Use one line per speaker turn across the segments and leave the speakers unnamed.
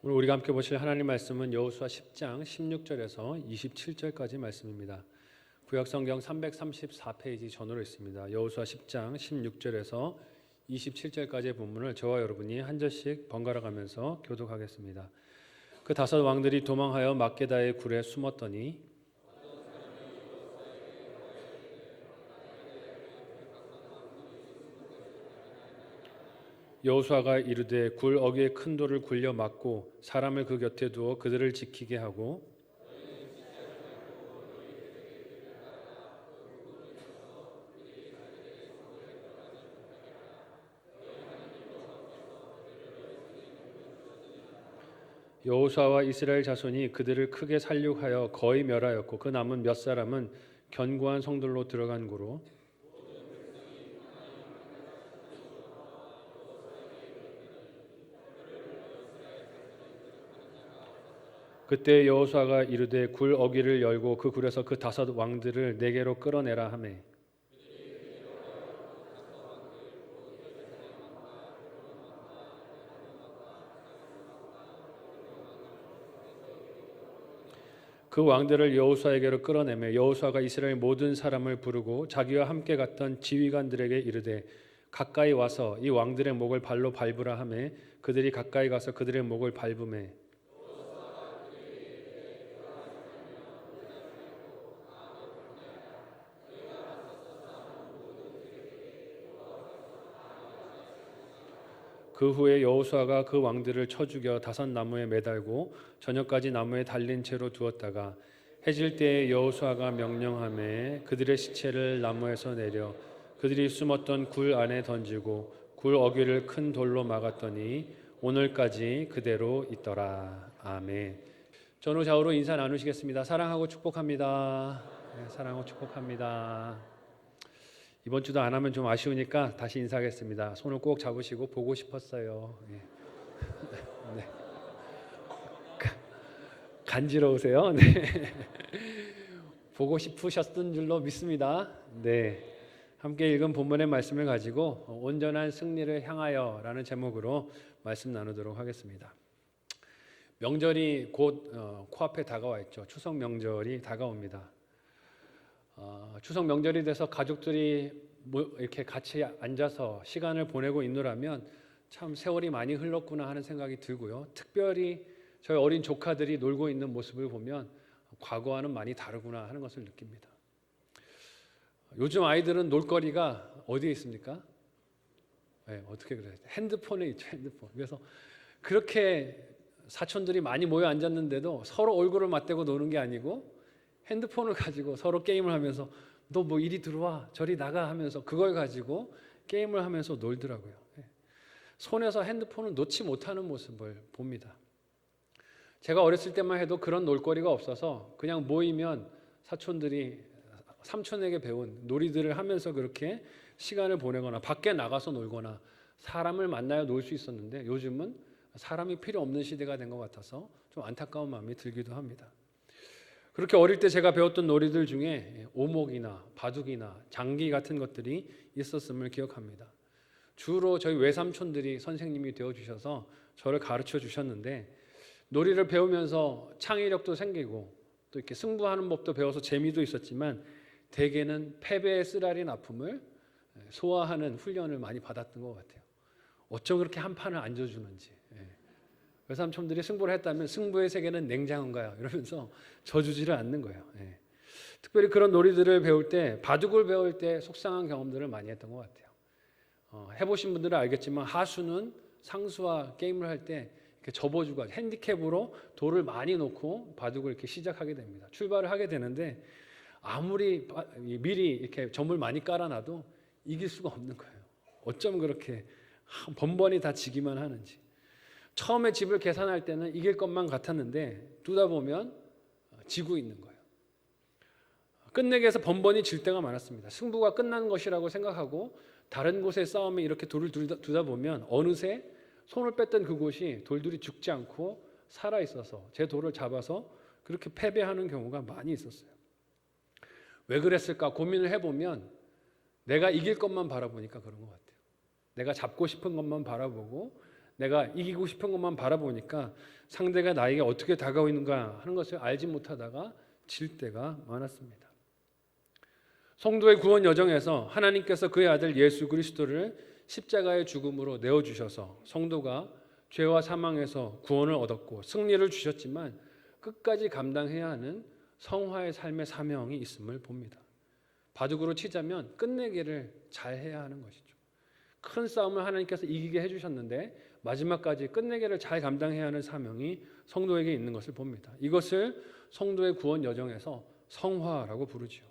오늘 우리가 함께 보실 하나님 말씀은 여호수아 10장 16절에서 27절까지 말씀입니다. 구약성경 334페이지 전으로 있습니다. 여호수아 10장 16절에서 27절까지의 본문을 저와 여러분이 한 절씩 번갈아 가면서 교독하겠습니다. 그 다섯 왕들이 도망하여 막게다의 굴에 숨었더니 여호수아가 이르되 굴 어귀에 큰 돌을 굴려 막고 사람을 그 곁에 두어 그들을 지키게 하고 여호수아와 이스라엘 자손이 그들을 크게 살육하여 거의 멸하였고 그 남은 몇 사람은 견고한 성들로 들어간 고로 그때 여호수아가 이르되 굴 어귀를 열고 그 굴에서 그 다섯 왕들을 내게로 끌어내라 하매 그 왕들을 여호수아에게로 끌어내매 여호수아가 이스라엘 모든 사람을 부르고 자기와 함께 갔던 지휘관들에게 이르되 가까이 와서 이 왕들의 목을 발로 밟으라 하매 그들이 가까이 가서 그들의 목을 밟으매 그 후에 여호수아가 그 왕들을 쳐 죽여 다섯 나무에 매달고 저녁까지 나무에 달린 채로 두었다가 해질 때에 여호수아가 명령하매 그들의 시체를 나무에서 내려 그들이 숨었던 굴 안에 던지고 굴 어귀를 큰 돌로 막았더니 오늘까지 그대로 있더라. 아멘. 전후 좌우로 인사 나누시겠습니다. 사랑하고 축복합니다. 네, 사랑하고 축복합니다. 이번 주도 안 하면 좀 아쉬우니까 다시 인사하겠습니다. 손을 꼭 잡으시고 보고 싶었어요. 네. 네. 간지러우세요? 네. 보고 싶으셨던 줄로 믿습니다. 네. 함께 읽은 본문의 말씀을 가지고 온전한 승리를 향하여라는 제목으로 말씀 나누도록 하겠습니다. 명절이 곧 코앞에 다가와 있죠. 추석 명절이 다가옵니다. 추석 명절이 돼서 가족들이 이렇게 같이 앉아서 시간을 보내고 있노라면 참 세월이 많이 흘렀구나 하는 생각이 들고요. 특별히 저희 어린 조카들이 놀고 있는 모습을 보면 과거와는 많이 다르구나 하는 것을 느낍니다. 요즘 아이들은 놀거리가 어디에 있습니까? 네, 어떻게 그래요? 핸드폰에 있죠, 핸드폰. 그래서 그렇게 사촌들이 많이 모여 앉았는데도 서로 얼굴을 맞대고 노는 게 아니고 핸드폰을 가지고 서로 게임을 하면서 너 뭐 이리 들어와 저리 나가 하면서 그걸 가지고 게임을 하면서 놀더라고요. 손에서 핸드폰을 놓지 못하는 모습을 봅니다. 제가 어렸을 때만 해도 그런 놀거리가 없어서 그냥 모이면 사촌들이 삼촌에게 배운 놀이들을 하면서 그렇게 시간을 보내거나 밖에 나가서 놀거나 사람을 만나야 놀 수 있었는데 요즘은 사람이 필요 없는 시대가 된 것 같아서 좀 안타까운 마음이 들기도 합니다. 그렇게 어릴 때 제가 배웠던 놀이들 중에 오목이나 바둑이나 장기 같은 것들이 있었음을 기억합니다. 주로 저희 외삼촌들이 선생님이 되어주셔서 저를 가르쳐 주셨는데 놀이를 배우면서 창의력도 생기고 또 이렇게 승부하는 법도 배워서 재미도 있었지만 대개는 패배의 쓰라린 아픔을 소화하는 훈련을 많이 받았던 것 같아요. 어쩜 그렇게 한 판을 앉아주는지. 외삼촌들이 승부를 했다면 승부의 세계는 냉장인가요? 이러면서 져주지를 않는 거예요. 특별히 그런 놀이들을 배울 때 바둑을 배울 때 속상한 경험들을 많이 했던 것 같아요. 해보신 분들은 알겠지만 하수는 상수와 게임을 할 때 이렇게 접어주고 핸디캡으로 돌을 많이 놓고 바둑을 이렇게 시작하게 됩니다. 출발을 하게 되는데 아무리 미리 이렇게 점을 많이 깔아놔도 이길 수가 없는 거예요. 어쩜 그렇게 번번이 다 지기만 하는지. 처음에 집을 계산할 때는 이길 것만 같았는데 두다 보면 지고 있는 거예요. 끝내기 위해서 번번이 질 때가 많았습니다. 승부가 끝난 것이라고 생각하고 다른 곳의 싸움에 이렇게 돌을 두다 보면 어느새 손을 뺐던 그곳이 돌들이 죽지 않고 살아있어서 제 돌을 잡아서 그렇게 패배하는 경우가 많이 있었어요. 왜 그랬을까 고민을 해보면 내가 이길 것만 바라보니까 그런 것 같아요. 내가 잡고 싶은 것만 바라보고 내가 이기고 싶은 것만 바라보니까 상대가 나에게 어떻게 다가오는가 하는 것을 알지 못하다가 질 때가 많았습니다. 성도의 구원 여정에서 하나님께서 그의 아들 예수 그리스도를 십자가의 죽음으로 내어주셔서 성도가 죄와 사망에서 구원을 얻었고 승리를 주셨지만 끝까지 감당해야 하는 성화의 삶의 사명이 있음을 봅니다. 바둑으로 치자면 끝내기를 잘 해야 하는 것이죠. 큰 싸움을 하나님께서 이기게 해주셨는데 마지막까지 끝내기를 잘 감당해야 하는 사명이 성도에게 있는 것을 봅니다. 이것을 성도의 구원 여정에서 성화라고 부르지요.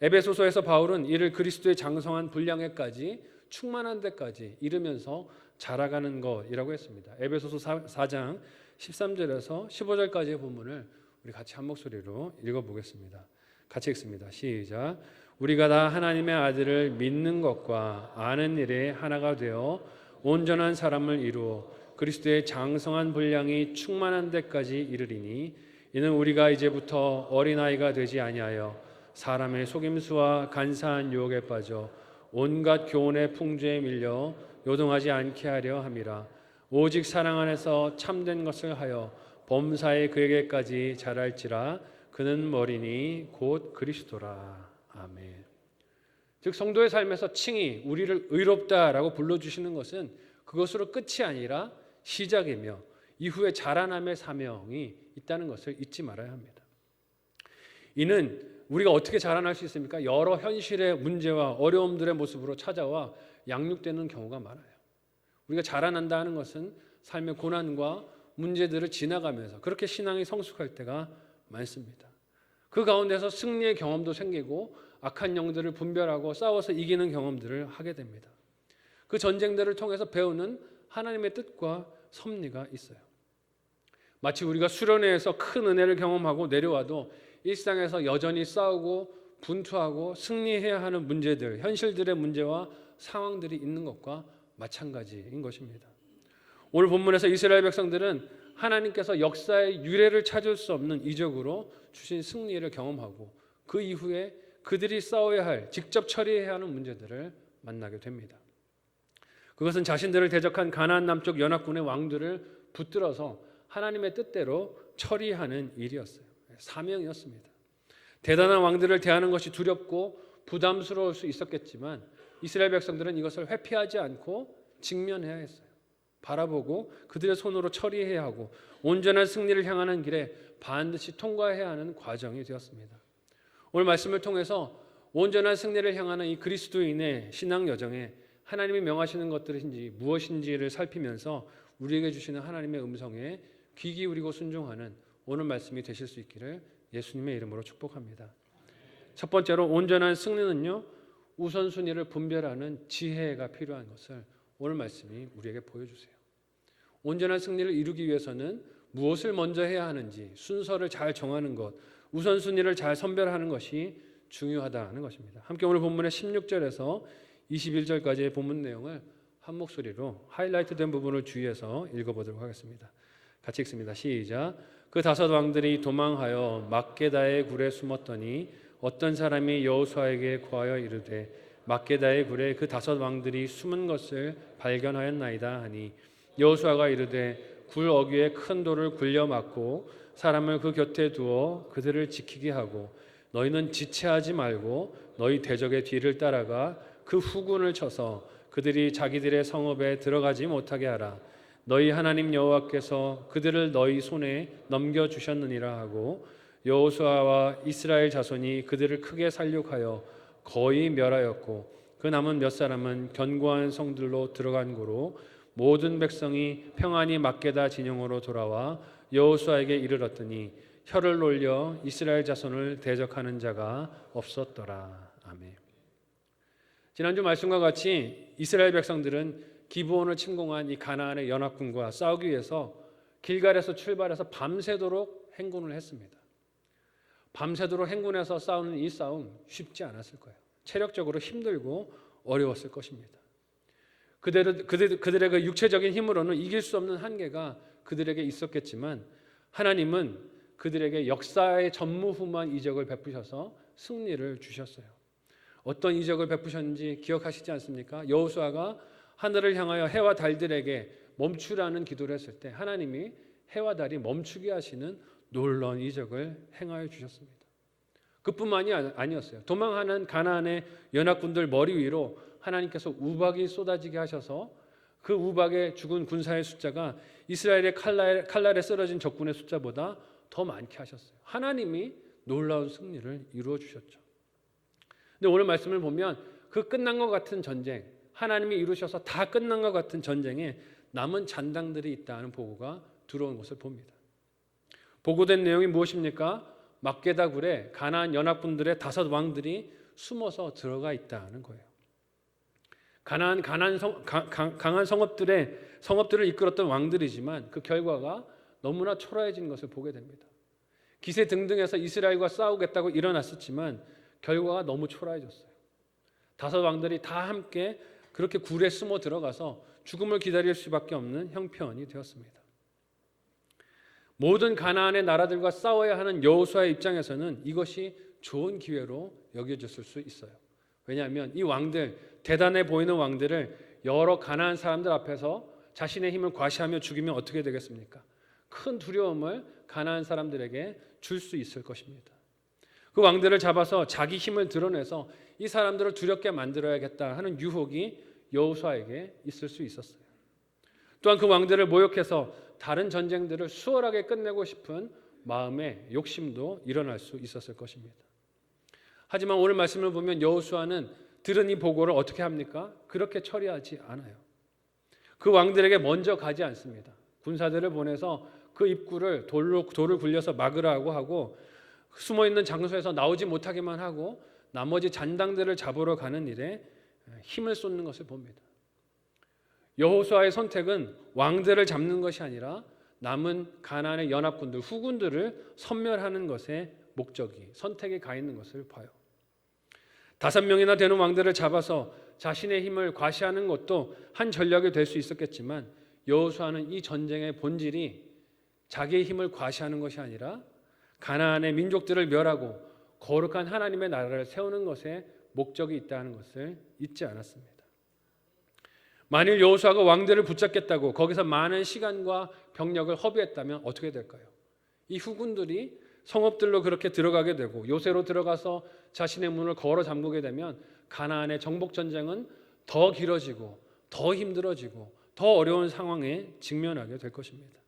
에베소서에서 바울은 이를 그리스도의 장성한 분량에까지 충만한 데까지 이르면서 자라가는 것이라고 했습니다. 에베소서 4장 13절에서 15절까지의 본문을 우리 같이 한 목소리로 읽어보겠습니다. 같이 읽습니다. 시작. 우리가 다 하나님의 아들을 믿는 것과 아는 일에 하나가 되어 온전한 사람을 이루어 그리스도의 장성한 분량이 충만한 데까지 이르리니 이는 우리가 이제부터 어린아이가 되지 아니하여 사람의 속임수와 간사한 유혹에 빠져 온갖 교훈의 풍조에 밀려 요동하지 않게 하려 함이라. 오직 사랑 안에서 참된 것을 하여 범사에 그에게까지 자랄지라. 그는 머리니 곧 그리스도라. 아멘. 즉 성도의 삶에서 칭히 우리를 의롭다라고 불러주시는 것은 그것으로 끝이 아니라 시작이며 이후에 자라남의 사명이 있다는 것을 잊지 말아야 합니다. 이는 우리가 어떻게 자라날 수 있습니까? 여러 현실의 문제와 어려움들의 모습으로 찾아와 양육되는 경우가 많아요. 우리가 자라난다 하는 것은 삶의 고난과 문제들을 지나가면서 그렇게 신앙이 성숙할 때가 많습니다. 그 가운데서 승리의 경험도 생기고 악한 영들을 분별하고 싸워서 이기는 경험들을 하게 됩니다. 그 전쟁들을 통해서 배우는 하나님의 뜻과 섭리가 있어요. 마치 우리가 수련회에서 큰 은혜를 경험하고 내려와도 일상에서 여전히 싸우고 분투하고 승리해야 하는 문제들, 현실들의 문제와 상황들이 있는 것과 마찬가지인 것입니다. 오늘 본문에서 이스라엘 백성들은 하나님께서 역사의 유래를 찾을 수 없는 이적으로 주신 승리를 경험하고 그 이후에 그들이 싸워야 할, 직접 처리해야 하는 문제들을 만나게 됩니다. 그것은 자신들을 대적한 가나안 남쪽 연합군의 왕들을 붙들어서 하나님의 뜻대로 처리하는 일이었어요. 사명이었습니다. 대단한 왕들을 대하는 것이 두렵고 부담스러울 수 있었겠지만 이스라엘 백성들은 이것을 회피하지 않고 직면해야 했어요. 바라보고 그들의 손으로 처리해야 하고 온전한 승리를 향하는 길에 반드시 통과해야 하는 과정이 되었습니다. 오늘 말씀을 통해서 온전한 승리를 향하는 이 그리스도인의 신앙 여정에 하나님이 명하시는 것들인지 무엇인지를 살피면서 우리에게 주시는 하나님의 음성에 귀 기울이고 순종하는 오늘 말씀이 되실 수 있기를 예수님의 이름으로 축복합니다. 첫 번째로 온전한 승리는요, 우선순위를 분별하는 지혜가 필요한 것을 오늘 말씀이 우리에게 보여주세요. 온전한 승리를 이루기 위해서는 무엇을 먼저 해야 하는지 순서를 잘 정하는 것, 우선순위를 잘 선별하는 것이 중요하다는 것입니다. 함께 오늘 본문의 16절에서 21절까지의 본문 내용을 한 목소리로 하이라이트된 부분을 주의해서 읽어보도록 하겠습니다. 같이 읽습니다. 시작. 그 다섯 왕들이 도망하여 막게다의 굴에 숨었더니 어떤 사람이 여호수아에게 구하여 이르되 막게다의 굴에 그 다섯 왕들이 숨은 것을 발견하였나이다 하니 여호수아가 이르되 굴 어귀에 큰 돌을 굴려 막고 사람을 그 곁에 두어 그들을 지키게 하고 너희는 지체하지 말고 너희 대적의 뒤를 따라가 그 후군을 쳐서 그들이 자기들의 성읍에 들어가지 못하게 하라. 너희 하나님 여호와께서 그들을 너희 손에 넘겨주셨느니라 하고 여호수아와 이스라엘 자손이 그들을 크게 살육하여 거의 멸하였고 그 남은 몇 사람은 견고한 성들로 들어간 고로 모든 백성이 평안히 막게다 진영으로 돌아와 여호수아에게 이르렀더니 혀를 놀려 이스라엘 자손을 대적하는 자가 없었더라. 아멘. 지난주 말씀과 같이 이스라엘 백성들은 기브온을 침공한 이 가나안의 연합군과 싸우기 위해서 길갈에서 출발해서 밤새도록 행군을 했습니다. 밤새도록 행군해서 싸우는 이 싸움 쉽지 않았을 거예요. 체력적으로 힘들고 어려웠을 것입니다. 그들의 그 육체적인 힘으로는 이길 수 없는 한계가 그들에게 있었겠지만 하나님은 그들에게 역사의 전무후무한 이적을 베푸셔서 승리를 주셨어요. 어떤 이적을 베푸셨는지 기억하시지 않습니까? 여호수아가 하늘을 향하여 해와 달들에게 멈추라는 기도를 했을 때 하나님이 해와 달이 멈추게 하시는 놀라운 이적을 행하여 주셨습니다. 그뿐만이 아니었어요. 도망하는 가나안의 연합군들 머리 위로 하나님께서 우박이 쏟아지게 하셔서 그 우박에 죽은 군사의 숫자가 이스라엘의 칼날에 쓰러진 적군의 숫자보다 더 많게 하셨어요. 하나님이 놀라운 승리를 이루어 주셨죠. 근데 오늘 말씀을 보면 그 끝난 것 같은 전쟁, 하나님이 이루셔서 다 끝난 것 같은 전쟁에 남은 잔당들이 있다는 보고가 들어온 것을 봅니다. 보고된 내용이 무엇입니까? 막게다 굴에 가나안 연합군들의 5 왕들이 숨어서 들어가 있다는 거예요. 강한 성읍들을 이끌었던 왕들이지만 그 결과가 너무나 초라해진 것을 보게 됩니다. 기세등등해서 이스라엘과 싸우겠다고 일어났었지만 결과가 너무 초라해졌어요. 5 왕들이 다 함께 그렇게 굴에 숨어 들어가서 죽음을 기다릴 수밖에 없는 형편이 되었습니다. 모든 가나안의 나라들과 싸워야 하는 여호수아의 입장에서는 이것이 좋은 기회로 여겨졌을 수 있어요. 왜냐하면 이 왕들, 대단해 보이는 왕들을 여러 가나안 사람들 앞에서 자신의 힘을 과시하며 죽이면 어떻게 되겠습니까? 큰 두려움을 가나안 사람들에게 줄 수 있을 것입니다. 그 왕들을 잡아서 자기 힘을 드러내서 이 사람들을 두렵게 만들어야겠다 하는 유혹이 여호수아에게 있을 수 있었어요. 또한 그 왕들을 모욕해서 다른 전쟁들을 수월하게 끝내고 싶은 마음의 욕심도 일어날 수 있었을 것입니다. 하지만 오늘 말씀을 보면 여호수아는 들은 이 보고를 어떻게 합니까? 그렇게 처리하지 않아요. 그 왕들에게 먼저 가지 않습니다. 군사들을 보내서 그 입구를 돌을 굴려서 막으라고 하고 숨어있는 장소에서 나오지 못하게만 하고 나머지 잔당들을 잡으러 가는 일에 힘을 쏟는 것을 봅니다. 여호수아의 선택은 왕들을 잡는 것이 아니라 남은 가나안의 연합군들, 후군들을 섬멸하는 것에 목적이, 선택에 가 있는 것을 봐요. 5명이나 되는 왕들을 잡아서 자신의 힘을 과시하는 것도 한 전략이 될 수 있었겠지만 여호수아는 이 전쟁의 본질이 자기의 힘을 과시하는 것이 아니라 가나안의 민족들을 멸하고 거룩한 하나님의 나라를 세우는 것에 목적이 있다는 것을 잊지 않았습니다. 만일 여호수아가 왕들을 붙잡겠다고 거기서 많은 시간과 병력을 허비했다면 어떻게 될까요? 이 후군들이 성읍들로 그렇게 들어가게 되고 요새로 들어가서 자신의 문을 걸어 잠그게 되면 가나안의 정복 전쟁은 더 길어지고 더 힘들어지고 더 어려운 상황에 직면하게 될 것입니다.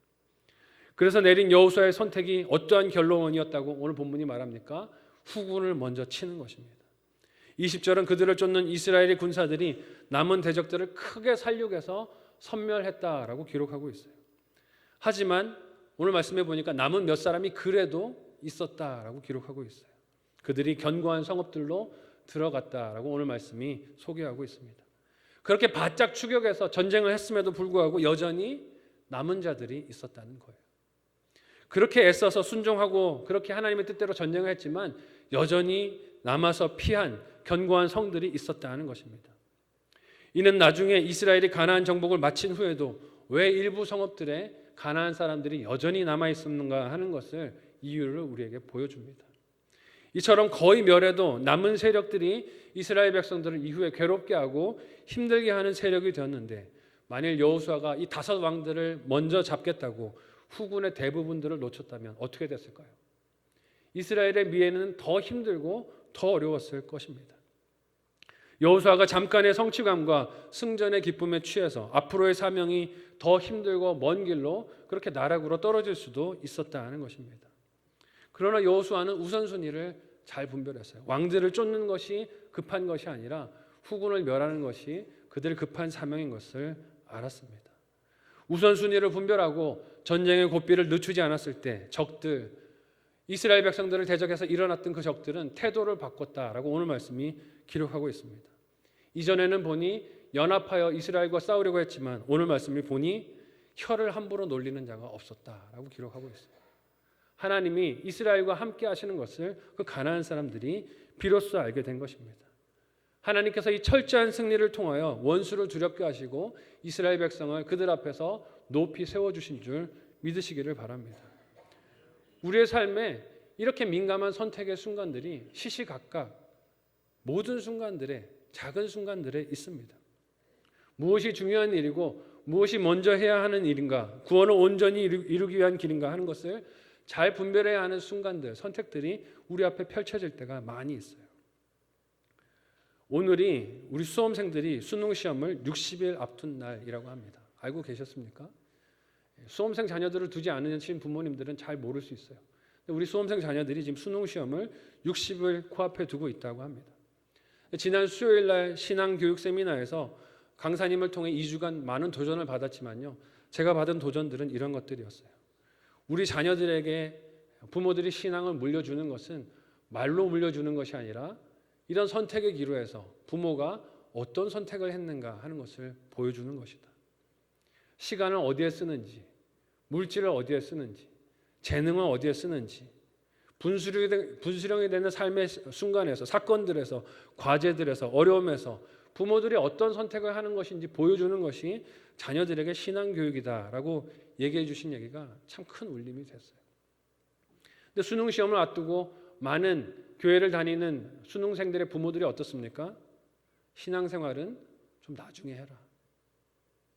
그래서 내린 여호수아의 선택이 어떠한 결론이었다고 오늘 본문이 말합니까? 후군을 먼저 치는 것입니다. 20절은 그들을 쫓는 이스라엘의 군사들이 남은 대적들을 크게 살육해서 섬멸했다라고 기록하고 있어요. 하지만 오늘 말씀해 보니까 남은 몇 사람이 그래도 있었다라고 기록하고 있어요. 그들이 견고한 성읍들로 들어갔다라고 오늘 말씀이 소개하고 있습니다. 그렇게 바짝 추격해서 전쟁을 했음에도 불구하고 여전히 남은 자들이 있었다는 거예요. 그렇게 애써서 순종하고 그렇게 하나님의 뜻대로 전쟁을 했지만 여전히 남아서 피한 견고한 성들이 있었다는 것입니다. 이는 나중에 이스라엘이 가나안 정복을 마친 후에도 왜 일부 성읍들에 가나안 사람들이 여전히 남아 있었는가 하는 것을 이유를 우리에게 보여줍니다. 이처럼 거의 멸해도 남은 세력들이 이스라엘 백성들을 이후에 괴롭게 하고 힘들게 하는 세력이 되었는데 만일 여호수아가 이 5 왕들을 먼저 잡겠다고 후군의 대부분들을 놓쳤다면 어떻게 됐을까요? 이스라엘의 미래는 더 힘들고 더 어려웠을 것입니다. 여호수아가 잠깐의 성취감과 승전의 기쁨에 취해서 앞으로의 사명이 더 힘들고 먼 길로 그렇게 나락으로 떨어질 수도 있었다는 것입니다. 그러나 여호수아는 우선순위를 잘 분별했어요. 왕들을 쫓는 것이 급한 것이 아니라 후군을 멸하는 것이 그들의 급한 사명인 것을 알았습니다. 우선순위를 분별하고 전쟁의 고비를 늦추지 않았을 때 적들, 이스라엘 백성들을 대적해서 일어났던 그 적들은 태도를 바꿨다라고 오늘 말씀이 기록하고 있습니다. 이전에는 보니 연합하여 이스라엘과 싸우려고 했지만 오늘 말씀을 보니 혀를 함부로 놀리는 자가 없었다라고 기록하고 있어요. 하나님이 이스라엘과 함께 하시는 것을 그 가나안 사람들이 비로소 알게 된 것입니다. 하나님께서 이 철저한 승리를 통하여 원수를 두렵게 하시고 이스라엘 백성을 그들 앞에서 높이 세워주신 줄 믿으시기를 바랍니다. 우리의 삶에 이렇게 민감한 선택의 순간들이 시시각각 모든 순간들에 작은 순간들에 있습니다. 무엇이 중요한 일이고 무엇이 먼저 해야 하는 일인가, 구원을 온전히 이루기 위한 길인가 하는 것을 잘 분별해야 하는 순간들, 선택들이 우리 앞에 펼쳐질 때가 많이 있어요. 오늘이 우리 수험생들이 수능 시험을 60일 앞둔 날이라고 합니다. 알고 계셨습니까? 수험생 자녀들을 두지 않으신 부모님들은 잘 모를 수 있어요. 우리 수험생 자녀들이 지금 수능 시험을 60일 코앞에 두고 있다고 합니다. 지난 수요일 날 신앙교육 세미나에서 강사님을 통해 2주간 많은 도전을 받았지만요, 제가 받은 도전들은 이런 것들이었어요. 우리 자녀들에게 부모들이 신앙을 물려주는 것은 말로 물려주는 것이 아니라 이런 선택의 기로에서 부모가 어떤 선택을 했는가 하는 것을 보여주는 것이다. 시간을 어디에 쓰는지, 물질을 어디에 쓰는지, 재능을 어디에 쓰는지, 분수령이 되는 삶의 순간에서, 사건들에서, 과제들에서, 어려움에서 부모들이 어떤 선택을 하는 것인지 보여주는 것이 자녀들에게 신앙교육이다라고 얘기해 주신 얘기가 참 큰 울림이 됐어요. 근데 수능 시험을 앞두고 많은 교회를 다니는 수능생들의 부모들이 어떻습니까? 신앙생활은 좀 나중에 해라.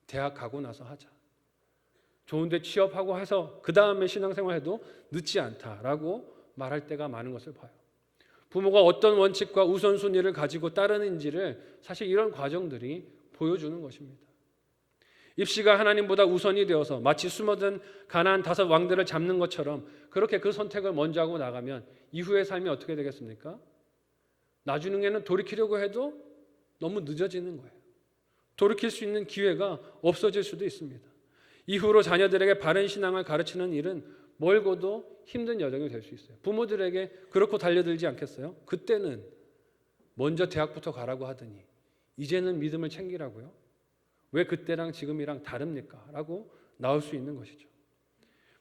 대학 가고 나서 하자. 좋은 데 취업하고 해서 그 다음에 신앙생활해도 늦지 않다라고 말할 때가 많은 것을 봐요. 부모가 어떤 원칙과 우선순위를 가지고 따르는지를 사실 이런 과정들이 보여주는 것입니다. 입시가 하나님보다 우선이 되어서 마치 숨어든 가나안 5 왕들을 잡는 것처럼 그렇게 그 선택을 먼저 하고 나가면 이후의 삶이 어떻게 되겠습니까? 나중에는 돌이키려고 해도 너무 늦어지는 거예요. 돌이킬 수 있는 기회가 없어질 수도 있습니다. 이후로 자녀들에게 바른 신앙을 가르치는 일은 멀고도 힘든 여정이 될 수 있어요. 부모들에게 그렇고 달려들지 않겠어요? 그때는 먼저 대학부터 가라고 하더니 이제는 믿음을 챙기라고요? 왜 그때랑 지금이랑 다릅니까? 라고 나올 수 있는 것이죠.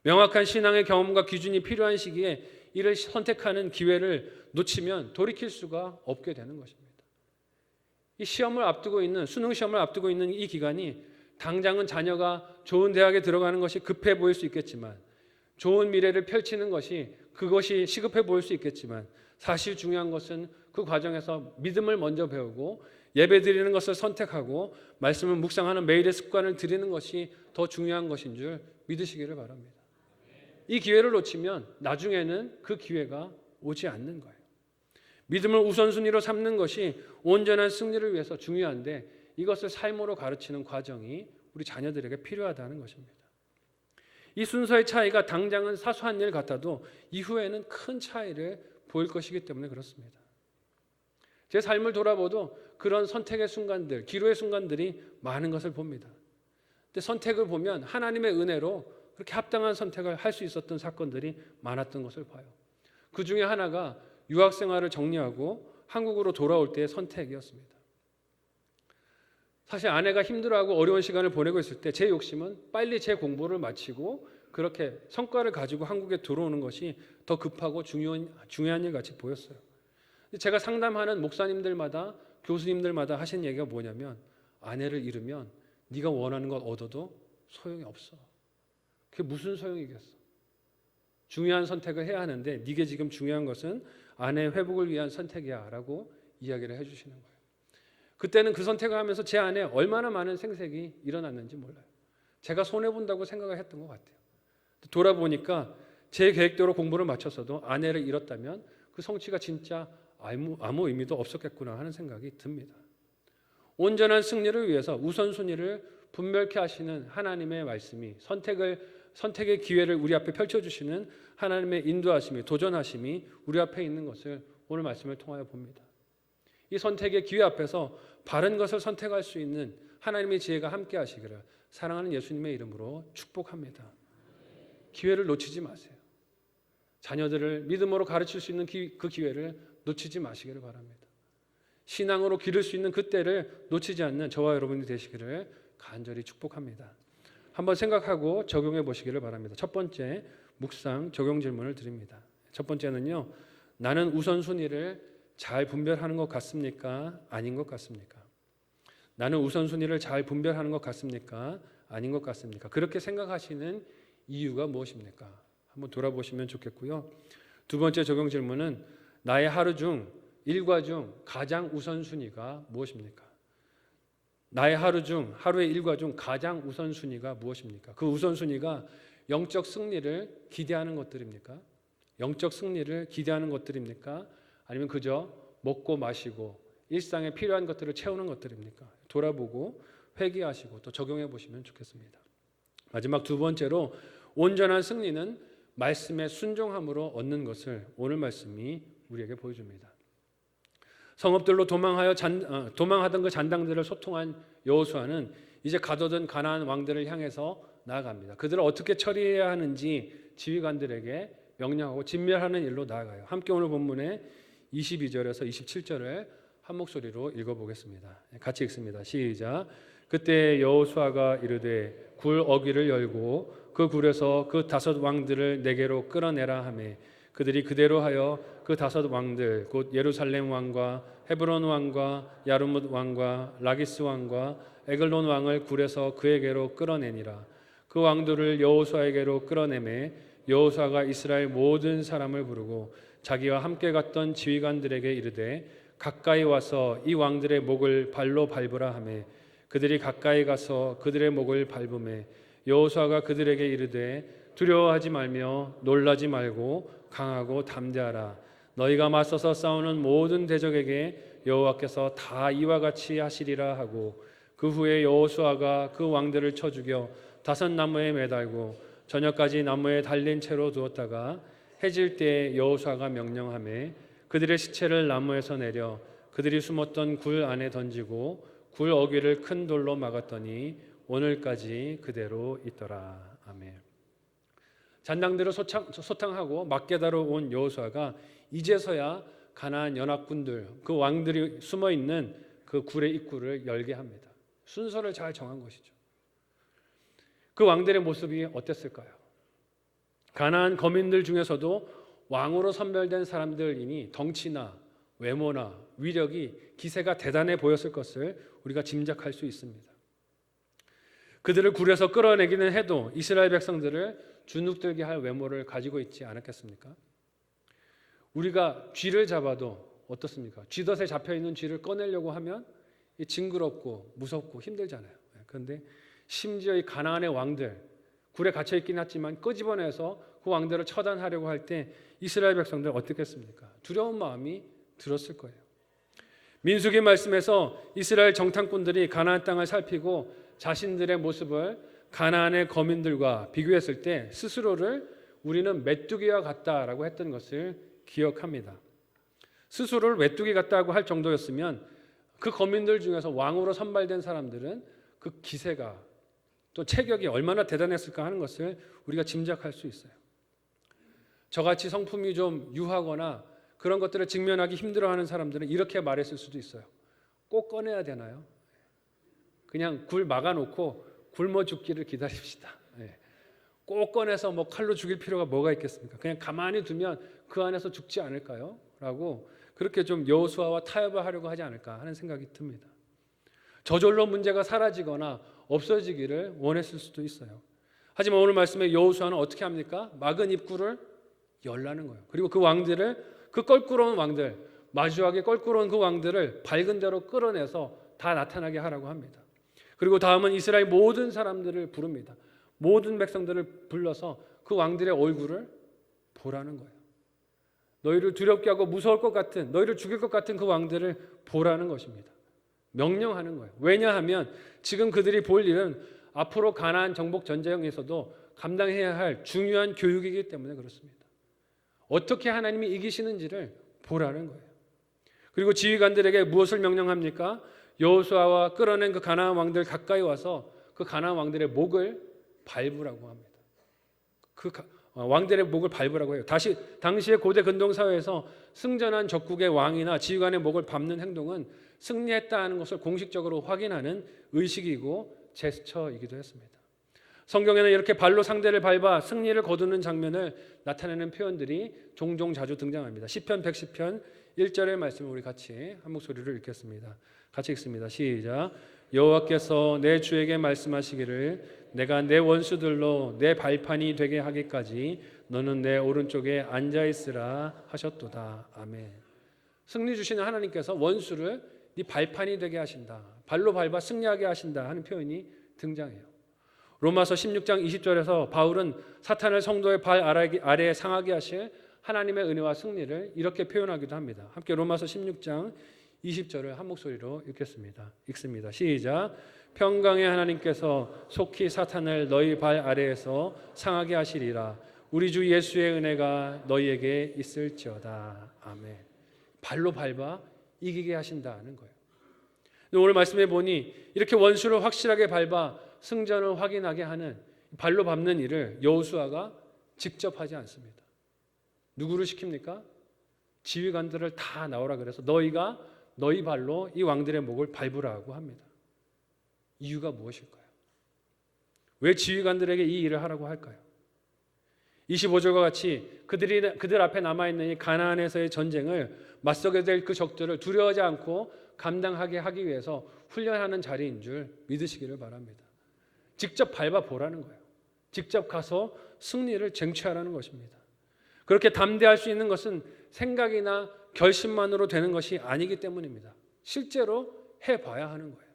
명확한 신앙의 경험과 기준이 필요한 시기에 이를 선택하는 기회를 놓치면 돌이킬 수가 없게 되는 것입니다. 이 시험을 앞두고 있는, 수능 시험을 앞두고 있는 이 기간이 당장은 자녀가 좋은 대학에 들어가는 것이 급해 보일 수 있겠지만, 좋은 미래를 펼치는 것이 그것이 시급해 보일 수 있겠지만, 사실 중요한 것은 그 과정에서 믿음을 먼저 배우고 예배 드리는 것을 선택하고 말씀을 묵상하는 매일의 습관을 들이는 것이 더 중요한 것인 줄 믿으시기를 바랍니다. 이 기회를 놓치면 나중에는 그 기회가 오지 않는 거예요. 믿음을 우선순위로 삼는 것이 온전한 승리를 위해서 중요한데 이것을 삶으로 가르치는 과정이 우리 자녀들에게 필요하다는 것입니다. 이 순서의 차이가 당장은 사소한 일 같아도 이후에는 큰 차이를 보일 것이기 때문에 그렇습니다. 제 삶을 돌아봐도 그런 선택의 순간들, 기로의 순간들이 많은 것을 봅니다. 근데 선택을 보면 하나님의 은혜로 그렇게 합당한 선택을 할 수 있었던 사건들이 많았던 것을 봐요. 그 중에 하나가 유학 생활을 정리하고 한국으로 돌아올 때의 선택이었습니다. 사실 아내가 힘들어하고 어려운 시간을 보내고 있을 때 제 욕심은 빨리 제 공부를 마치고 그렇게 성과를 가지고 한국에 들어오는 것이 더 급하고 중요한 일 같이 보였어요. 제가 상담하는 목사님들마다 교수님들마다 하신 얘기가 뭐냐면 아내를 잃으면 네가 원하는 것 얻어도 소용이 없어. 그게 무슨 소용이겠어. 중요한 선택을 해야 하는데 네게 지금 중요한 것은 아내의 회복을 위한 선택이야 라고 이야기를 해주시는 거예요. 그때는 그 선택을 하면서 제 안에 얼마나 많은 생색이 일어났는지 몰라요. 제가 손해본다고 생각을 했던 것 같아요. 돌아보니까 제 계획대로 공부를 마쳤어도 아내를 잃었다면 그 성취가 진짜 아무 의미도 없었겠구나 하는 생각이 듭니다. 온전한 승리를 위해서 우선순위를 분별케 하시는 하나님의 말씀이 선택의 기회를 우리 앞에 펼쳐주시는 하나님의 인도하심이 도전하심이 우리 앞에 있는 것을 오늘 말씀을 통하여 봅니다. 이 선택의 기회 앞에서 바른 것을 선택할 수 있는 하나님의 지혜가 함께 하시기를 사랑하는 예수님의 이름으로 축복합니다. 기회를 놓치지 마세요. 자녀들을 믿음으로 가르칠 수 있는 그 기회를 놓치지 마시기를 바랍니다. 신앙으로 기를 수 있는 그 때를 놓치지 않는 저와 여러분이 되시기를 간절히 축복합니다. 한번 생각하고 적용해 보시기를 바랍니다. 첫 번째 묵상 적용 질문을 드립니다. 첫 번째는요. 나는 우선순위를 잘 분별하는 것 같습니까? 아닌 것 같습니까? 나는 우선순위를 잘 분별하는 것 같습니까? 아닌 것 같습니까? 그렇게 생각하시는 이유가 무엇입니까? 한번 돌아보시면 좋겠고요. 두 번째 적용 질문은 나의 하루 중 일과 중 가장 우선순위가 무엇입니까? 나의 하루의 일과 중 가장 우선순위가 무엇입니까? 그 우선순위가 영적 승리를 기대하는 것들입니까? 영적 승리를 기대하는 것들입니까? 아니면 그저 먹고 마시고 일상에 필요한 것들을 채우는 것들입니까? 돌아보고 회개하시고 또 적용해 보시면 좋겠습니다. 마지막 두 번째로 온전한 승리는 말씀의 순종함으로 얻는 것을 오늘 말씀이 우리에게 보여줍니다. 성읍들로 도망하던 그 잔당들을 소통한 여호수아는 이제 가둬둔 가나안 왕들을 향해서 나아갑니다. 그들을 어떻게 처리해야 하는지 지휘관들에게 명령하고 진멸하는 일로 나아가요. 함께 오늘 본문의 22절에서 27절을 한 목소리로 읽어보겠습니다. 같이 읽습니다. 시작. 그때 여호수아가 이르되 굴 어귀를 열고 그 굴에서 그 5 왕들을 내게로 끌어내라 하매 그들이 그대로 하여 그 5 왕들 곧 예루살렘 왕과 헤브론 왕과 야르뭇 왕과 라기스 왕과 에글론 왕을 굴에서 그에게로 끌어내니라. 그 왕들을 여호수아에게로 끌어내매 여호수아가 이스라엘 모든 사람을 부르고 자기와 함께 갔던 지휘관들에게 이르되 가까이 와서 이 왕들의 목을 발로 밟으라 하매 그들이 가까이 가서 그들의 목을 밟으매 여호수아가 그들에게 이르되 두려워하지 말며 놀라지 말고 강하고 담대하라. 너희가 맞서서 싸우는 모든 대적에게 여호와께서 다 이와 같이 하시리라 하고 그 후에 여호수아가 그 왕들을 쳐 죽여 5 나무에 매달고 저녁까지 나무에 달린 채로 두었다가 해질 때 여호수아가 명령하매 그들의 시체를 나무에서 내려 그들이 숨었던 굴 안에 던지고 굴 어귀를 큰 돌로 막았더니 오늘까지 그대로 있더라. 아멘. 잔당들을 소탕하고 막게다로 온 여호수아가 이제서야 가나안 연합군들 그 왕들이 숨어 있는 그 굴의 입구를 열게 합니다. 순서를 잘 정한 것이죠. 그 왕들의 모습이 어땠을까요? 가나안 거민들 중에서도 왕으로 선별된 사람들이니 덩치나 외모나 위력이 기세가 대단해 보였을 것을 우리가 짐작할 수 있습니다. 그들을 굴에서 끌어내기는 해도 이스라엘 백성들을 주눅들게 할 외모를 가지고 있지 않았겠습니까? 우리가 쥐를 잡아도 어떻습니까? 쥐덫에 잡혀있는 쥐를 꺼내려고 하면 징그럽고 무섭고 힘들잖아요. 그런데 심지어 이 가나안의 왕들 굴에 갇혀있긴 했지만 끄집어내서 그 왕들을 처단하려고 할 때 이스라엘 백성들 어떻게 했습니까? 두려운 마음이 들었을 거예요. 민수기 말씀에서 이스라엘 정탐꾼들이 가나안 땅을 살피고 자신들의 모습을 가나안의 거민들과 비교했을 때 스스로를 우리는 메뚜기와 같다라고 했던 것을 기억합니다. 스스로를 메뚜기 같다고 할 정도였으면 그 거민들 중에서 왕으로 선발된 사람들은 그 기세가 또 체격이 얼마나 대단했을까 하는 것을 우리가 짐작할 수 있어요. 저같이 성품이 좀 유하거나 그런 것들을 직면하기 힘들어하는 사람들은 이렇게 말했을 수도 있어요. 꼭 꺼내야 되나요? 그냥 굴 막아놓고 굶어 죽기를 기다립시다. 꼭 꺼내서 뭐 칼로 죽일 필요가 뭐가 있겠습니까? 그냥 가만히 두면 그 안에서 죽지 않을까요? 라고 그렇게 좀 여호수아와 타협을 하려고 하지 않을까 하는 생각이 듭니다. 저절로 문제가 사라지거나 없어지기를 원했을 수도 있어요. 하지만 오늘 말씀에 여호수아는 어떻게 합니까? 막은 입구를 열라는 거예요. 그리고 그 왕들을 그 껄끄러운 왕들 마주하게 껄끄러운 그 왕들을 밝은 대로 끌어내서 다 나타나게 하라고 합니다. 그리고 다음은 이스라엘 모든 사람들을 부릅니다. 모든 백성들을 불러서 그 왕들의 얼굴을 보라는 거예요. 너희를 두렵게 하고 무서울 것 같은 너희를 죽일 것 같은 그 왕들을 보라는 것입니다. 명령하는 거예요. 왜냐하면 지금 그들이 볼 일은 앞으로 가나안 정복 전쟁에서도 감당해야 할 중요한 교육이기 때문에 그렇습니다. 어떻게 하나님이 이기시는지를 보라는 거예요. 그리고 지휘관들에게 무엇을 명령합니까? 여호수아와 끌어낸 그 가나안 왕들 가까이 와서 그 가나안 왕들의 목을 밟으라고 합니다. 그 왕들의 목을 밟으라고 해요. 당시의 고대 근동 사회에서 승전한 적국의 왕이나 지휘관의 목을 밟는 행동은 승리했다는 것을 공식적으로 확인하는 의식이고 제스처이기도 했습니다. 성경에는 이렇게 발로 상대를 밟아 승리를 거두는 장면을 나타내는 표현들이 종종 자주 등장합니다. 시편 110편 1절의 말씀을 우리 같이 한 목소리로 읽겠습니다. 같이 읽습니다. 시작. 여호와께서 내 주에게 말씀하시기를 내가 내 원수들로 내 발판이 되게 하기까지 너는 내 오른쪽에 앉아 있으라 하셨도다. 아멘. 승리 주시는 하나님께서 원수를 네 발판이 되게 하신다. 발로 밟아 승리하게 하신다 하는 표현이 등장해요. 로마서 16장 20절에서 바울은 사탄을 성도의 발 아래에 상하게 하실 하나님의 은혜와 승리를 이렇게 표현하기도 합니다. 함께 로마서 16장 20절을 한 목소리로 읽겠습니다. 읽습니다. 시작. 평강의 하나님께서 속히 사탄을 너희 발 아래에서 상하게 하시리라. 우리 주 예수의 은혜가 너희에게 있을지어다. 아멘. 발로 밟아 이기게 하신다는 거예요. 오늘 말씀해 보니 이렇게 원수를 확실하게 밟아 승전을 확인하게 하는 발로 밟는 일을 여호수아가 직접 하지 않습니다. 누구를 시킵니까? 지휘관들을 다 나오라 그래서 너희가 너희 발로 이 왕들의 목을 밟으라고 합니다. 이유가 무엇일까요? 왜 지휘관들에게 이 일을 하라고 할까요? 25절과 같이 그들 앞에 남아있는 이 가나안에서의 전쟁을 맞서게 될 그 적들을 두려워하지 않고 감당하게 하기 위해서 훈련하는 자리인 줄 믿으시기를 바랍니다. 직접 밟아보라는 거예요. 직접 가서 승리를 쟁취하라는 것입니다. 그렇게 담대할 수 있는 것은 생각이나 결심만으로 되는 것이 아니기 때문입니다. 실제로 해봐야 하는 거예요.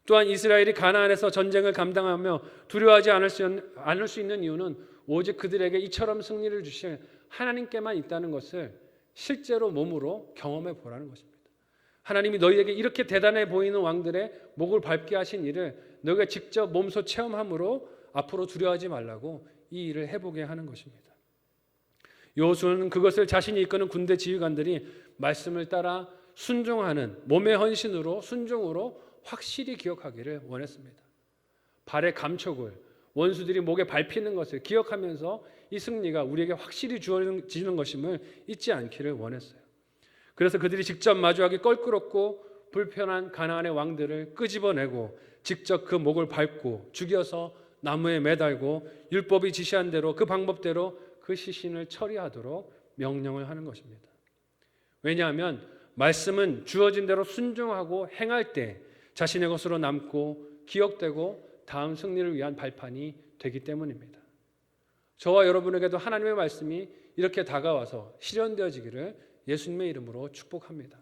또한 이스라엘이 가나안에서 전쟁을 감당하며 두려워하지 않을 수 있는 이유는 오직 그들에게 이처럼 승리를 주실 하나님께만 있다는 것을 실제로 몸으로 경험해 보라는 것입니다. 하나님이 너희에게 이렇게 대단해 보이는 왕들의 목을 밟게 하신 일을 너희가 직접 몸소 체험함으로 앞으로 두려워하지 말라고 이 일을 해보게 하는 것입니다. 여호수아는 그것을 자신이 이끄는 군대 지휘관들이 말씀을 따라 순종하는 몸의 헌신으로 순종으로 확실히 기억하기를 원했습니다. 발의 감촉을 원수들이 목에 밟히는 것을 기억하면서 이 승리가 우리에게 확실히 주어지는 것임을 잊지 않기를 원했어요. 그래서 그들이 직접 마주하기 껄끄럽고 불편한 가나안의 왕들을 끄집어내고 직접 그 목을 밟고 죽여서 나무에 매달고 율법이 지시한 대로 그 방법대로 그 시신을 처리하도록 명령을 하는 것입니다. 왜냐하면 말씀은 주어진 대로 순종하고 행할 때 자신의 것으로 남고 기억되고 다음 승리를 위한 발판이 되기 때문입니다. 저와 여러분에게도 하나님의 말씀이 이렇게 다가와서 실현되어지기를 예수님의 이름으로 축복합니다.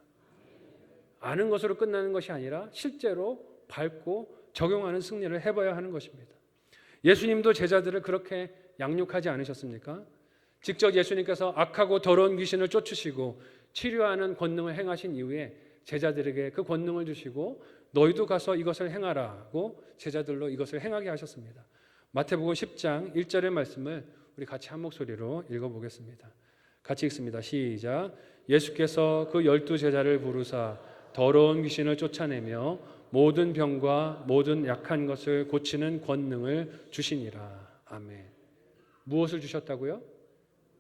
아는 것으로 끝나는 것이 아니라 실제로 밟고 적용하는 승리를 해봐야 하는 것입니다. 예수님도 제자들을 그렇게 양육하지 않으셨습니까? 직접 예수님께서 악하고 더러운 귀신을 쫓으시고 치료하는 권능을 행하신 이후에 제자들에게 그 권능을 주시고 너희도 가서 이것을 행하라고 제자들로 이것을 행하게 하셨습니다. 마태복음 10장 1절의 말씀을 우리 같이 한 목소리로 읽어보겠습니다. 같이 읽습니다. 시작. 예수께서 그 12제자를 부르사 더러운 귀신을 쫓아내며 모든 병과 모든 약한 것을 고치는 권능을 주시니라. 아멘. 무엇을 주셨다고요?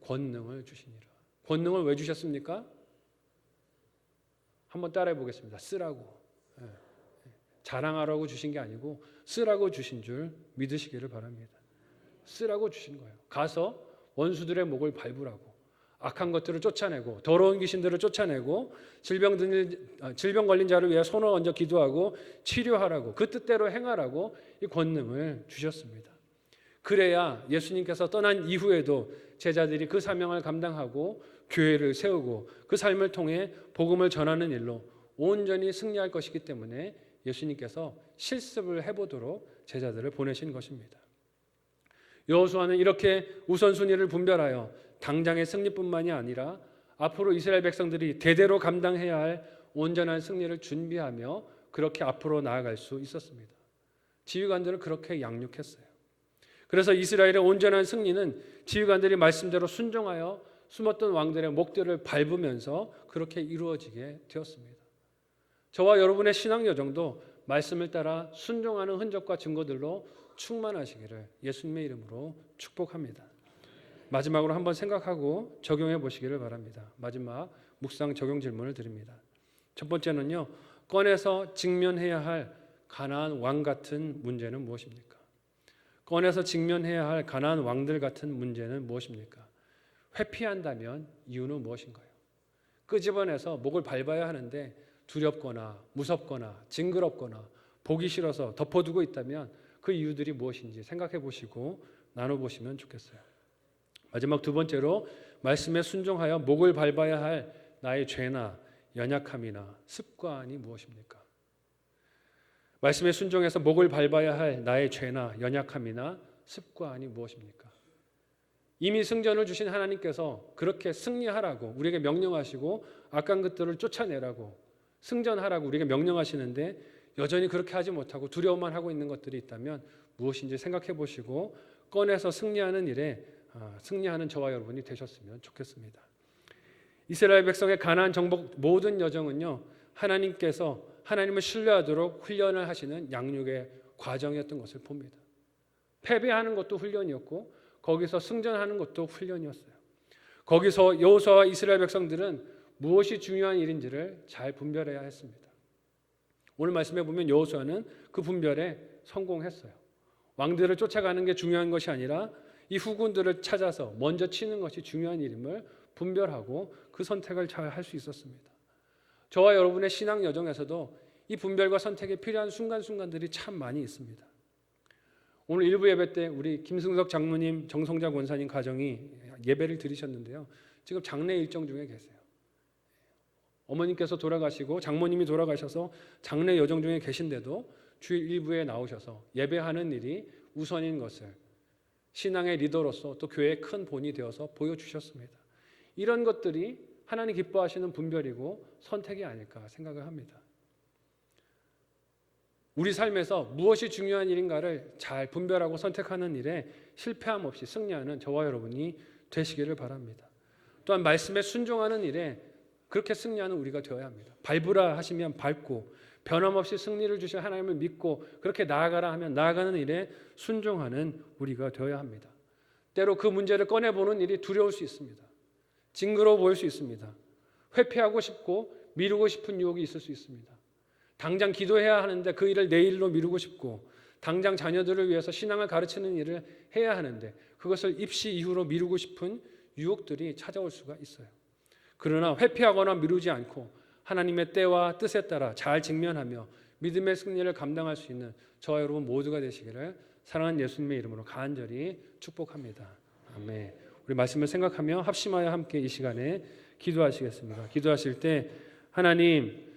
권능을 주시니라. 권능을 왜 주셨습니까? 한번 따라해 보겠습니다. 쓰라고. 자랑하라고 주신 게 아니고 쓰라고 주신 줄 믿으시기를 바랍니다. 쓰라고 주신 거예요. 가서 원수들의 목을 밟으라고. 악한 것들을 쫓아내고 더러운 귀신들을 쫓아내고 질병 걸린 자를 위해 손을 얹어 기도하고 치료하라고 그 뜻대로 행하라고 이 권능을 주셨습니다. 그래야 예수님께서 떠난 이후에도 제자들이 그 사명을 감당하고 교회를 세우고 그 삶을 통해 복음을 전하는 일로 온전히 승리할 것이기 때문에 예수님께서 실습을 해보도록 제자들을 보내신 것입니다. 여호수아는 이렇게 우선순위를 분별하여 당장의 승리뿐만이 아니라 앞으로 이스라엘 백성들이 대대로 감당해야 할 온전한 승리를 준비하며 그렇게 앞으로 나아갈 수 있었습니다. 지휘관들을 그렇게 양육했어요. 그래서 이스라엘의 온전한 승리는 지휘관들이 말씀대로 순종하여 숨었던 왕들의 목들을 밟으면서 그렇게 이루어지게 되었습니다. 저와 여러분의 신앙 여정도 말씀을 따라 순종하는 흔적과 증거들로 충만하시기를 예수님의 이름으로 축복합니다. 마지막으로 한번 생각하고 적용해 보시기를 바랍니다. 마지막 묵상 적용 질문을 드립니다. 첫 번째는요. 꺼내서 직면해야 할 가나안 왕 같은 문제는 무엇입니까? 꺼내서 직면해야 할 가나안 왕들 같은 문제는 무엇입니까? 회피한다면 이유는 무엇인가요? 끄집어내서 목을 밟아야 하는데 두렵거나 무섭거나 징그럽거나 보기 싫어서 덮어두고 있다면 그 이유들이 무엇인지 생각해 보시고 나눠보시면 좋겠어요. 마지막 두 번째로 말씀에 순종하여 목을 밟아야 할 나의 죄나 연약함이나 습관이 무엇입니까? 말씀에 순종해서 목을 밟아야 할 나의 죄나 연약함이나 습관이 무엇입니까? 이미 승전을 주신 하나님께서 그렇게 승리하라고 우리에게 명령하시고 악한 것들을 쫓아내라고 승전하라고 우리에게 명령하시는데 여전히 그렇게 하지 못하고 두려워만 하고 있는 것들이 있다면 무엇인지 생각해 보시고 꺼내서 승리하는 일에 승리하는 저와 여러분이 되셨으면 좋겠습니다. 이스라엘 백성의 가나안 정복 모든 여정은요, 하나님께서 하나님을 신뢰하도록 훈련을 하시는 양육의 과정이었던 것을 봅니다. 패배하는 것도 훈련이었고 거기서 승전하는 것도 훈련이었어요. 거기서 여호수아와 이스라엘 백성들은 무엇이 중요한 일인지를 잘 분별해야 했습니다. 오늘 말씀해 보면 여호수아는 그 분별에 성공했어요. 왕들을 쫓아가는 게 중요한 것이 아니라 이 후군들을 찾아서 먼저 치는 것이 중요한 일임을 분별하고 그 선택을 잘 할 수 있었습니다. 저와 여러분의 신앙 여정에서도 이 분별과 선택이 필요한 순간순간들이 참 많이 있습니다. 오늘 일부 예배 때 우리 김승석 장로님, 정성자 권사님 가정이 예배를 드리셨는데요. 지금 장례 일정 중에 계세요. 어머님께서 돌아가시고 장모님이 돌아가셔서 장례 여정 중에 계신데도 주일 일부에 나오셔서 예배하는 일이 우선인 것을 신앙의 리더로서 또 교회의 큰 본이 되어서 보여주셨습니다. 이런 것들이 하나님 기뻐하시는 분별이고 선택이 아닐까 생각을 합니다. 우리 삶에서 무엇이 중요한 일인가를 잘 분별하고 선택하는 일에 실패함 없이 승리하는 저와 여러분이 되시기를 바랍니다. 또한 말씀에 순종하는 일에 그렇게 승리하는 우리가 되어야 합니다. 밟으라 하시면 밟고 변함없이 승리를 주실 하나님을 믿고 그렇게 나아가라 하면 나아가는 일에 순종하는 우리가 되어야 합니다. 때로 그 문제를 꺼내보는 일이 두려울 수 있습니다. 징그러워 보일 수 있습니다. 회피하고 싶고 미루고 싶은 유혹이 있을 수 있습니다. 당장 기도해야 하는데 그 일을 내일로 미루고 싶고 당장 자녀들을 위해서 신앙을 가르치는 일을 해야 하는데 그것을 입시 이후로 미루고 싶은 유혹들이 찾아올 수가 있어요. 그러나 회피하거나 미루지 않고 하나님의 때와 뜻에 따라 잘 직면하며 믿음의 승리를 감당할 수 있는 저와 여러분 모두가 되시기를 사랑하는 예수님의 이름으로 간절히 축복합니다. 아멘. 우리 말씀을 생각하며 합심하여 함께 이 시간에 기도하시겠습니다. 기도하실 때 하나님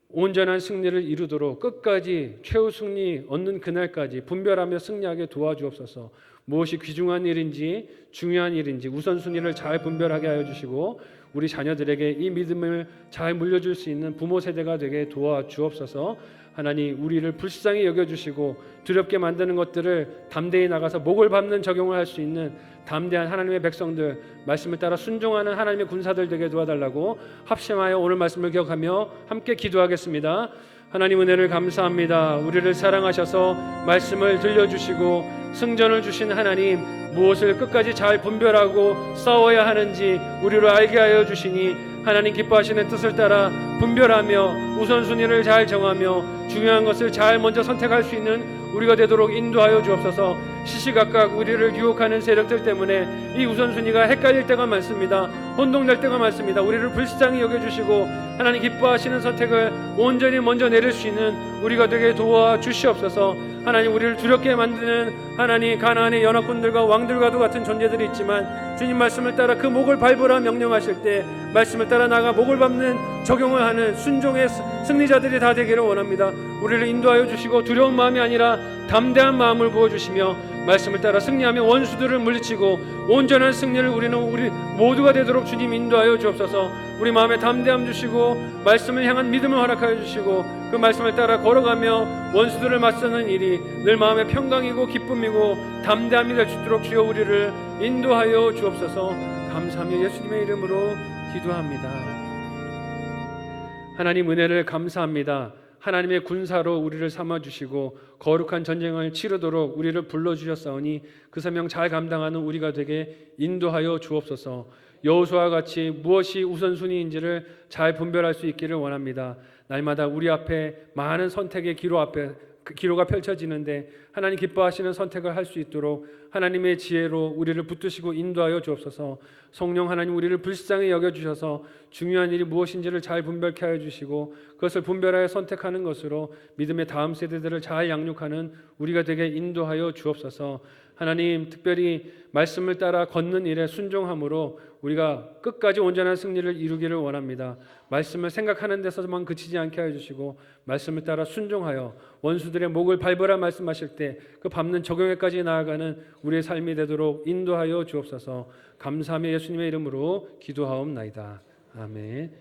온전한 승리를 이루도록 끝까지 최후 승리 얻는 그날까지 분별하며 승리하게 도와주옵소서. 무엇이 귀중한 일인지 중요한 일인지 우선순위를 잘 분별하게 하여 주시고 우리 자녀들에게 이 믿음을 잘 물려줄 수 있는 부모 세대가 되게 도와주옵소서. 하나님 우리를 불쌍히 여겨주시고 두렵게 만드는 것들을 담대히 나가서 목을 밟는 적용을 할 수 있는 담대한 하나님의 백성들, 말씀을 따라 순종하는 하나님의 군사들 되게 도와달라고 합심하여 오늘 말씀을 기억하며 함께 기도하겠습니다. 하나님 은혜를 감사합니다. 우리를 사랑하셔서 말씀을 들려주시고 승전을 주신 하나님, 무엇을 끝까지 잘 분별하고 싸워야 하는지 우리로 알게 하여 주시니 하나님 기뻐하시는 뜻을 따라 분별하며 우선순위를 잘 정하며 중요한 것을 잘 먼저 선택할 수 있는 우리가 되도록 인도하여 주옵소서. 시시각각 우리를 유혹하는 세력들 때문에 이 우선순위가 헷갈릴 때가 많습니다. 혼동될 때가 많습니다. 우리를 불쌍히 여겨주시고 하나님 기뻐하시는 선택을 온전히 먼저 내릴 수 있는 우리가 되게 도와주시옵소서. 하나님 우리를 두렵게 만드는 하나님 가나안의 연합군들과 왕들과도 같은 존재들이 있지만 주님 말씀을 따라 그 목을 밟으라 명령하실 때 말씀을 따라 나가 목을 밟는 적용을 하는 순종의 승리자들이 다 되기를 원합니다. 우리를 인도하여 주시고 두려운 마음이 아니라 담대한 마음을 부어주시며 말씀을 따라 승리하며 원수들을 물리치고 온전한 승리를 우리 모두가 되도록 주님 인도하여 주옵소서. 우리 마음에 담대함 주시고 말씀을 향한 믿음을 허락하여 주시고 그 말씀을 따라 걸어가며 원수들을 맞서는 일이 늘 마음의 평강이고 기쁨이고 담대함이 될 수 있도록 주여 우리를 인도하여 주옵소서. 감사하며 예수님의 이름으로 기도합니다. 하나님 은혜를 감사합니다. 하나님의 군사로 우리를 삼아주시고 거룩한 전쟁을 치르도록 우리를 불러주셨사오니 그 사명 잘 감당하는 우리가 되게 인도하여 주옵소서. 여호수아와 같이 무엇이 우선순위인지를 잘 분별할 수 있기를 원합니다. 날마다 우리 앞에 많은 선택의 기로가 펼쳐지는데 하나님 기뻐하시는 선택을 할 수 있도록 하나님의 지혜로 우리를 붙드시고 인도하여 주옵소서. 성령 하나님 우리를 불쌍히 여겨주셔서 중요한 일이 무엇인지를 잘 분별케 하여 주시고 그것을 분별하여 선택하는 것으로 믿음의 다음 세대들을 잘 양육하는 우리가 되게 인도하여 주옵소서. 하나님, 특별히 말씀을 따라 걷는 일에 순종함으로 우리가 끝까지 온전한 승리를 이루기를 원합니다. 말씀을 생각하는 데서만 그치지 않게 하여 주시고 말씀을 따라 순종하여 원수들의 목을 밟으라 말씀하실 때 그 밟는 적용에까지 나아가는 우리의 삶이 되도록 인도하여 주옵소서. 감사하며 예수님의 이름으로 기도하옵나이다. 아멘.